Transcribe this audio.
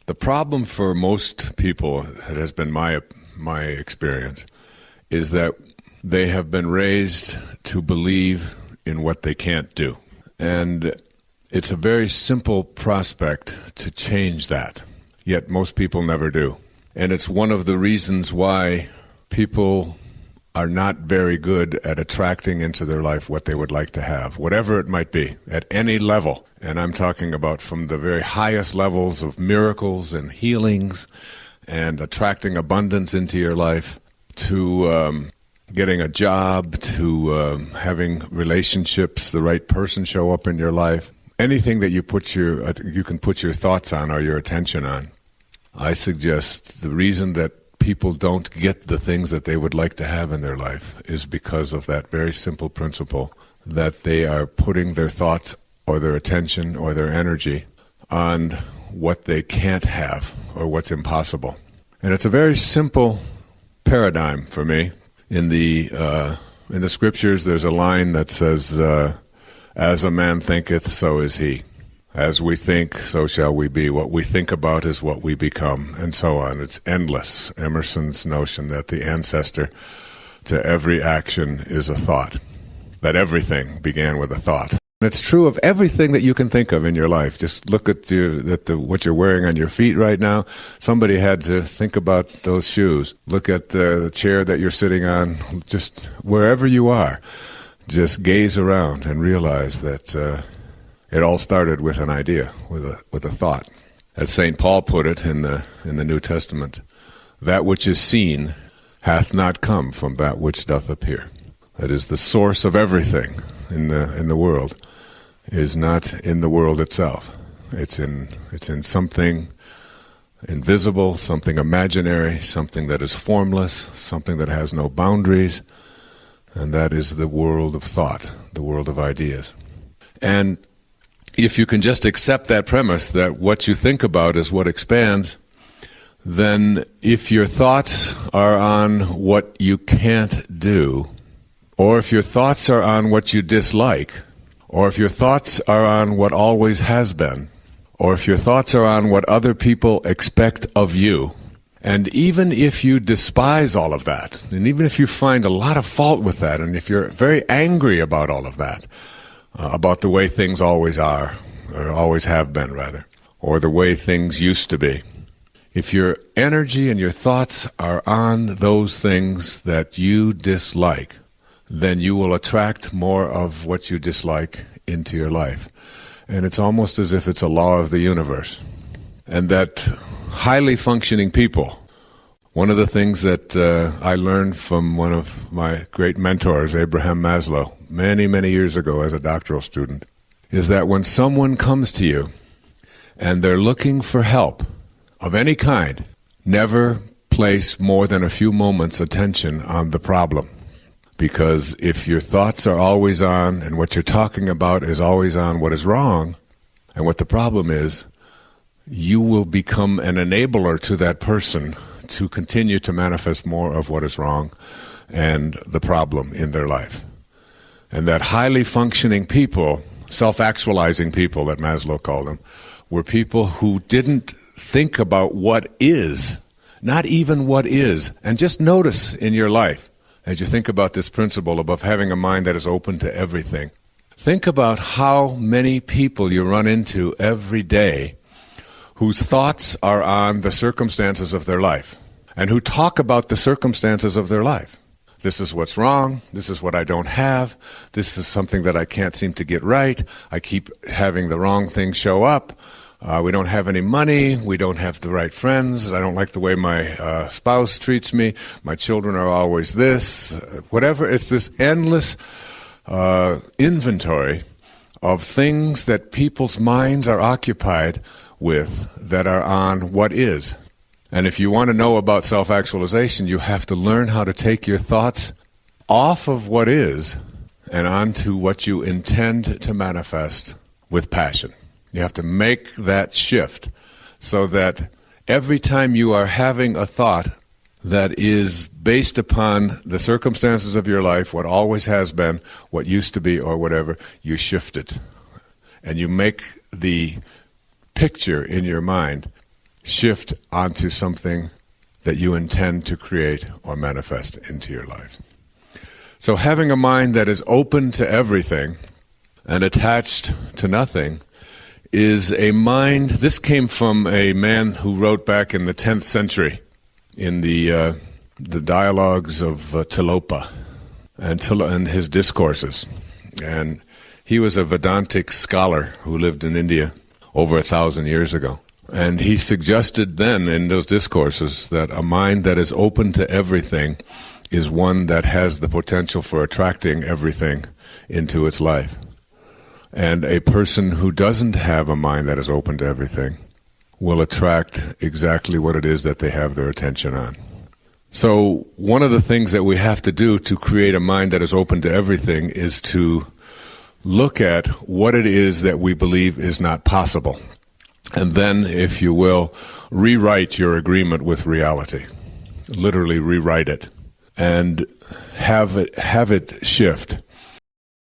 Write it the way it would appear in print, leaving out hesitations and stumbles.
The problem for most people, it has been my experience, is that they have been raised to believe in what they can't do. And it's a very simple prospect to change that, yet most people never do. And it's one of the reasons why people are not very good at attracting into their life what they would like to have, whatever it might be, at any level. And I'm talking about from the very highest levels of miracles and healings and attracting abundance into your life to getting a job, to having relationships, the right person show up in your life. Anything that you can put your thoughts on or your attention on. I suggest the reason that people don't get the things that they would like to have in their life is because of that very simple principle that they are putting their thoughts or their attention or their energy on what they can't have or what's impossible. And it's a very simple paradigm for me. In the scriptures, there's a line that says, as a man thinketh, so is he. As we think, so shall we be. What we think about is what we become, and so on. It's endless. Emerson's notion that the ancestor to every action is a thought, that everything began with a thought. And it's true of everything that you can think of in your life. Just look at what you're wearing on your feet right now. Somebody had to think about those shoes. Look at the chair that you're sitting on. Just wherever you are, just gaze around and realize that it all started with an idea, with a thought. As St. Paul put it in the New Testament, that which is seen hath not come from that which doth appear. That is, the source of everything in the world is not in the world itself. It's in something invisible, something imaginary, something that is formless, something that has no boundaries, and that is the world of thought, the world of ideas. And if you can just accept that premise that what you think about is what expands, then if your thoughts are on what you can't do, or if your thoughts are on what you dislike, or if your thoughts are on what always has been, or if your thoughts are on what other people expect of you, and even if you despise all of that, and even if you find a lot of fault with that, and if you're very angry about all of that, about the way things always are, or always have been, rather, or the way things used to be. If your energy and your thoughts are on those things that you dislike, then you will attract more of what you dislike into your life. And it's almost as if it's a law of the universe. And that highly functioning people, one of the things that I learned from one of my great mentors, Abraham Maslow, many, many years ago as a doctoral student, is that when someone comes to you and they're looking for help of any kind, never place more than a few moments' attention on the problem. Because if your thoughts are always on, and what you're talking about is always on what is wrong, and what the problem is, you will become an enabler to that person to continue to manifest more of what is wrong and the problem in their life. And that highly functioning people, self-actualizing people that Maslow called them, were people who didn't think about what is, not even what is. And just notice in your life, as you think about this principle of having a mind that is open to everything, think about how many people you run into every day whose thoughts are on the circumstances of their life, and who talk about the circumstances of their life. This is what's wrong, this is what I don't have, this is something that I can't seem to get right, I keep having the wrong things show up, we don't have any money, we don't have the right friends, I don't like the way my spouse treats me, my children are always this, whatever. It's this endless inventory of things that people's minds are occupied with that are on what is. And if you want to know about self-actualization, you have to learn how to take your thoughts off of what is and onto what you intend to manifest with passion. You have to make that shift so that every time you are having a thought that is based upon the circumstances of your life, what always has been, what used to be, or whatever, you shift it. And you make the picture in your mind shift onto something that you intend to create or manifest into your life. So having a mind that is open to everything and attached to nothing is a mind. This came from a man who wrote back in the 10th century in the dialogues of Tilopa and his discourses. And he was a Vedantic scholar who lived in India over 1,000 years ago. And he suggested then in those discourses that a mind that is open to everything is one that has the potential for attracting everything into its life. And a person who doesn't have a mind that is open to everything will attract exactly what it is that they have their attention on. So one of the things that we have to do to create a mind that is open to everything is to look at what it is that we believe is not possible. And then, if you will, rewrite your agreement with reality. Literally rewrite it. And have it shift